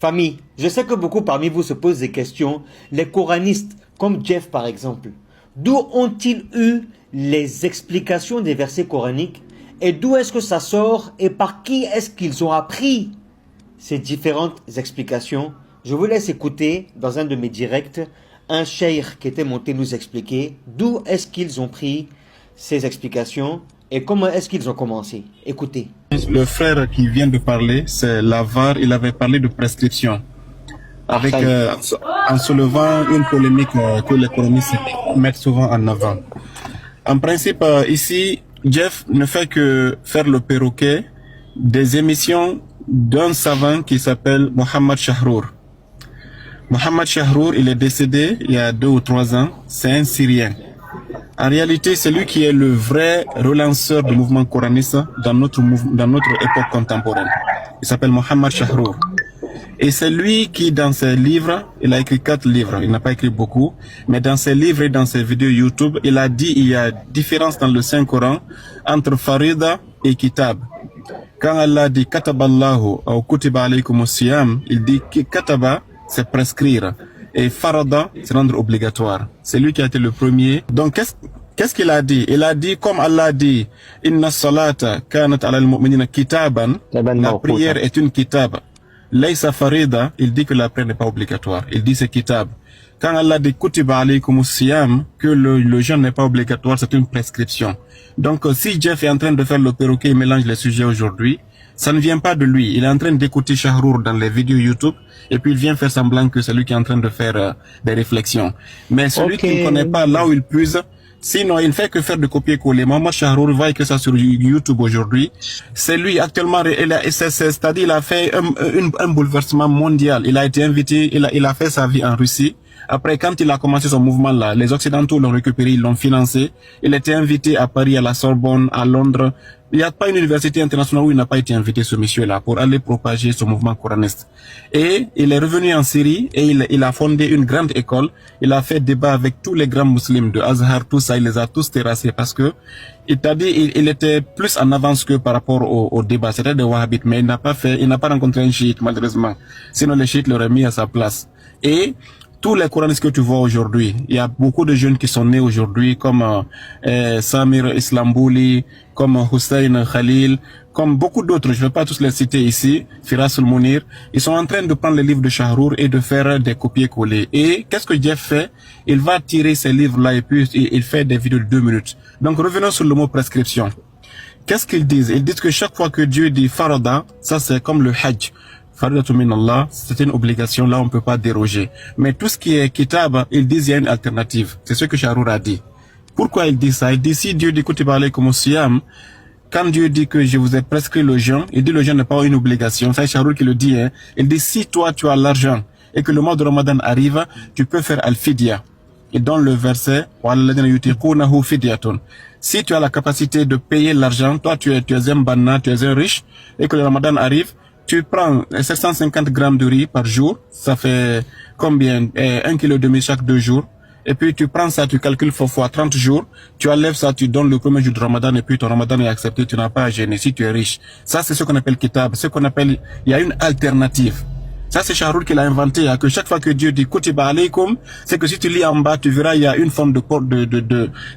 Famille, je sais que beaucoup parmi vous se posent des questions. Les coranistes, comme Jeff par exemple, d'où ont-ils eu les explications des versets coraniques et d'où est-ce que ça sort et par qui est-ce qu'ils ont appris ces différentes explications? Je vous laisse écouter dans un de mes directs un cheikh qui était monté nous expliquer d'où est-ce qu'ils ont pris ces explications et comment est-ce qu'ils ont commencé. Écoutez. Le frère qui vient de parler, c'est Lavar, il avait parlé de prescription. Avec, en soulevant une polémique que les économistes mettent souvent en avant. En principe, ici, Jeff ne fait que faire le perroquet des émissions d'un savant qui s'appelle Mohamed Chahrour. Mohamed Chahrour, il est décédé il y a 2 ou 3 ans, c'est un Syrien. En réalité, c'est lui qui est le vrai relanceur du mouvement coraniste dans notre époque contemporaine. Il s'appelle Mohamed Chahrour. Et c'est lui qui, dans ses livres, il a écrit 4 livres, il n'a pas écrit beaucoup, mais dans ses livres et dans ses vidéos YouTube, il a dit il y a différence dans le Saint-Coran entre Farida et Kitab. Quand Allah dit Kataballahu ou Kutiba alaykum siyam, il dit que Kataba, c'est prescrire. Et Farada, c'est rendre obligatoire. C'est lui qui a été le premier. Donc, qu'est-ce qu'il a dit? Il a dit, comme Allah dit, Inna salata kanat ala al-mu'minina kitaban, la prière est une kitab. Laysa farida, il dit que la prière n'est pas obligatoire. Il dit c'est kitab. Quand Allah dit Kutiba alaykum siyam, que le jeûne n'est pas obligatoire, c'est une prescription. Donc, si Jeff est en train de faire le perroquet, il mélange les sujets aujourd'hui, ça ne vient pas de lui. Il est en train d'écouter Chahrour dans les vidéos YouTube et puis il vient faire semblant que c'est lui qui est en train de faire des réflexions. Mais celui qui ne connaît pas là où il puise, sinon il ne fait que faire de copier-coller. Maman Chahrour voit que ça sur YouTube aujourd'hui. C'est lui actuellement, c'est-à-dire il a fait un bouleversement mondial. Il a été invité, il a fait sa vie en Russie. Après, quand il a commencé son mouvement-là, les Occidentaux l'ont récupéré, ils l'ont financé. Il était invité à Paris, à la Sorbonne, à Londres. Il n'y a pas une université internationale où il n'a pas été invité, ce monsieur-là, pour aller propager ce mouvement coraniste. Et il est revenu en Syrie et il a fondé une grande école. Il a fait débat avec tous les grands musulmans de Azhar, tout ça, il les a tous terrassés parce que il t'a dit, il était plus en avance que par rapport au débat. C'était des wahhabites, mais il n'a pas rencontré un chiite, malheureusement. Sinon, les chiites l'auraient mis à sa place. Et tous les coranistes que tu vois aujourd'hui, il y a beaucoup de jeunes qui sont nés aujourd'hui, comme Samir Islambouli, comme Hussein Khalil, comme beaucoup d'autres, je ne vais pas tous les citer ici, Firas al-Mounir, ils sont en train de prendre les livres de Chahrour et de faire des copier-coller. Et qu'est-ce que Jeff fait? Il va tirer ces livres-là et puis il fait des vidéos de 2 minutes. Donc revenons sur le mot prescription. Qu'est-ce qu'ils disent? Ils disent que chaque fois que Dieu dit farada, ça c'est comme le hajj. Faridatu min Allah, c'est une obligation, là on ne peut pas déroger. Mais tout ce qui est kitab, ils disent il y a une alternative. C'est ce que Chahrour a dit. Pourquoi il dit ça? Il dit si Dieu dit kutiba alaykum siyam, quand Dieu dit que je vous ai prescrit le jeûne, il dit le jeûne n'est pas une obligation. C'est Chahrour qui le dit. Hein. Il dit si toi tu as l'argent et que le mois de Ramadan arrive, tu peux faire al-fidya. Il donne le verset si tu as la capacité de payer l'argent, toi tu es un banna, tu es un riche, et que le Ramadan arrive, tu prends 750 grammes de riz par jour, ça fait combien? 1,5 kg chaque 2 jours. Et puis tu prends ça, tu calcules fois 30 jours, tu enlèves ça, tu donnes le premier jour de Ramadan et puis ton Ramadan est accepté, tu n'as pas à gêner si tu es riche. Ça c'est ce qu'on appelle kitab, ce qu'on appelle, il y a une alternative. Ça c'est Chahrour qui l'a inventé, hein, que chaque fois que Dieu dit kutiba alaykum, c'est que si tu lis en bas, tu verras il y a une forme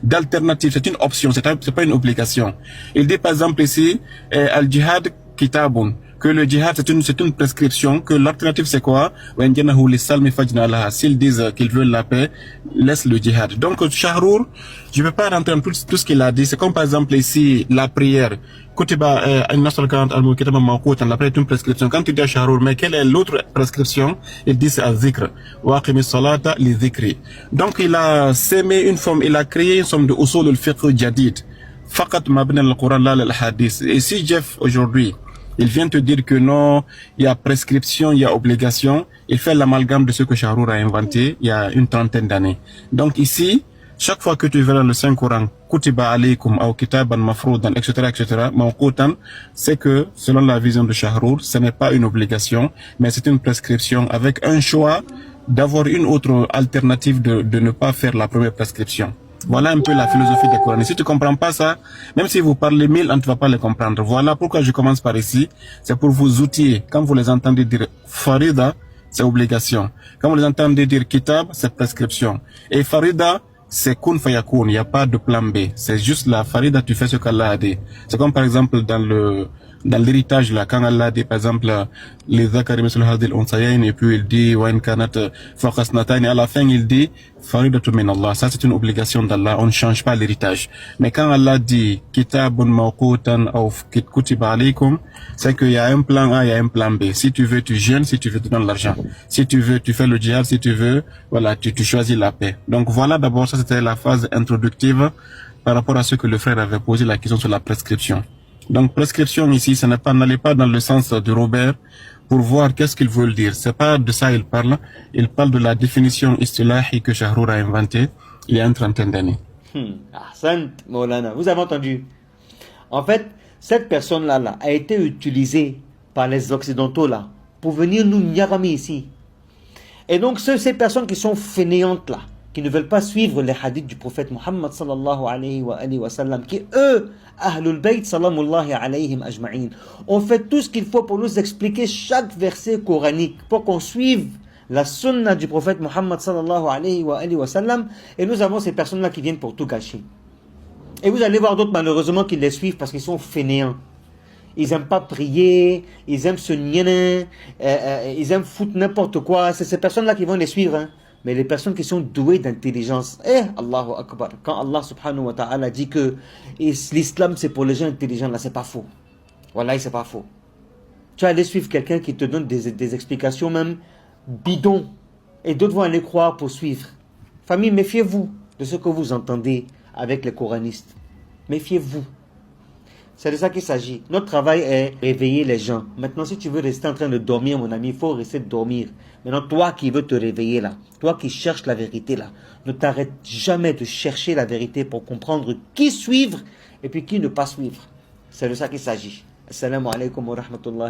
d'alternative, c'est une option, c'est pas une obligation. Il dit par exemple ici, al-jihad kitabun, que le djihad c'est une prescription, que l'alternative c'est quoi? S'ils disent qu'ils veulent la paix, laisse le djihad. Donc Chahrour, je ne vais pas rentrer dans tout ce qu'il a dit, c'est comme par exemple ici la prière. La prière est une prescription. Quand tu dis à Chahrour, mais quelle est l'autre prescription? Il dit c'est al-zikr. Donc il a sémé une forme, il a créé une forme de usul al-fiqh jadid. Faqat mabna al-Quran la al-hadith. Et si Jeff aujourd'hui, il vient te dire que non, il y a prescription, il y a obligation. Il fait l'amalgame de ce que Chahrour a inventé il y a une 30aine d'années. Donc ici, chaque fois que tu verras le Saint-Coran, Kutiba alaykum ou Kitaban mafroudan, etc., mawqutan, c'est que, selon la vision de Chahrour, ce n'est pas une obligation, mais c'est une prescription avec un choix d'avoir une autre alternative de ne pas faire la première prescription. Voilà un peu la philosophie des Coranistes. Si tu comprends pas ça, même si vous parlez 1000, on ne va pas les comprendre. Voilà pourquoi je commence par ici. C'est pour vous outiller. Quand vous les entendez dire Farida, c'est obligation. Quand vous les entendez dire Kitab, c'est prescription. Et Farida, c'est kun fayakun. Il n'y a pas de plan B. C'est juste la Farida, tu fais ce qu'Allah a dit. C'est comme par exemple dans l'héritage là, quand Allah dit par exemple les zakari misl hadil unsayayn, et puis il dit wa in kanat faqasnatayn, à la fin il dit faridatu min Allah. Ça c'est une obligation d'Allah, on ne change pas l'héritage. Mais quand Allah dit kitabun mawqutan aw kutiba alaykum, c'est qu'il y a un plan A, il y a un plan B. Si tu veux tu jeûnes, si tu veux tu donnes l'argent, si tu veux tu fais le djihad, si tu veux voilà tu choisis la paix. Donc voilà, d'abord ça c'était la phase introductive par rapport à ce que le frère avait posé la question sur la prescription. Donc prescription ici, ce n'est pas, n'allez pas dans le sens de Robert pour voir qu'est-ce qu'il veut dire. C'est pas de ça il parle. Il parle de la définition istilahi que Shahrour a inventée il y a une trentaine d'années. Ahsan, Maulana, vous avez entendu. En fait, cette personne-là a été utilisée par les Occidentaux là pour venir nous nyarami ici. Et donc ces personnes qui sont fainéantes là, qui ne veulent pas suivre les hadiths du prophète Muhammad sallallahu alayhi wa sallam, qui eux, Ahlul Bayt salamullahi alayhim ajma'in, ont fait tout ce qu'il faut pour nous expliquer chaque verset coranique, pour qu'on suive la sunna du prophète Muhammad sallallahu alayhi wa sallam, et nous avons ces personnes-là qui viennent pour tout gâcher. Et vous allez voir d'autres malheureusement qui les suivent parce qu'ils sont fainéants. Ils n'aiment pas prier, ils aiment se nier, ils aiment foutre n'importe quoi. C'est ces personnes-là qui vont les suivre, hein. Mais les personnes qui sont douées d'intelligence, Allahu Akbar, quand Allah subhanahu wa ta'ala dit que l'islam c'est pour les gens intelligents, là c'est pas faux. Wallahi c'est pas faux. Tu vas aller suivre quelqu'un qui te donne des explications même bidons, et d'autres vont aller croire pour suivre. Famille, méfiez-vous de ce que vous entendez avec les coranistes. Méfiez-vous. C'est de ça qu'il s'agit. Notre travail est réveiller les gens. Maintenant, si tu veux rester en train de dormir, mon ami, il faut rester de dormir. Maintenant, toi qui veux te réveiller là, toi qui cherches la vérité là, ne t'arrête jamais de chercher la vérité pour comprendre qui suivre et puis qui ne pas suivre. C'est de ça qu'il s'agit. Assalamu alaikum wa rahmatullahi.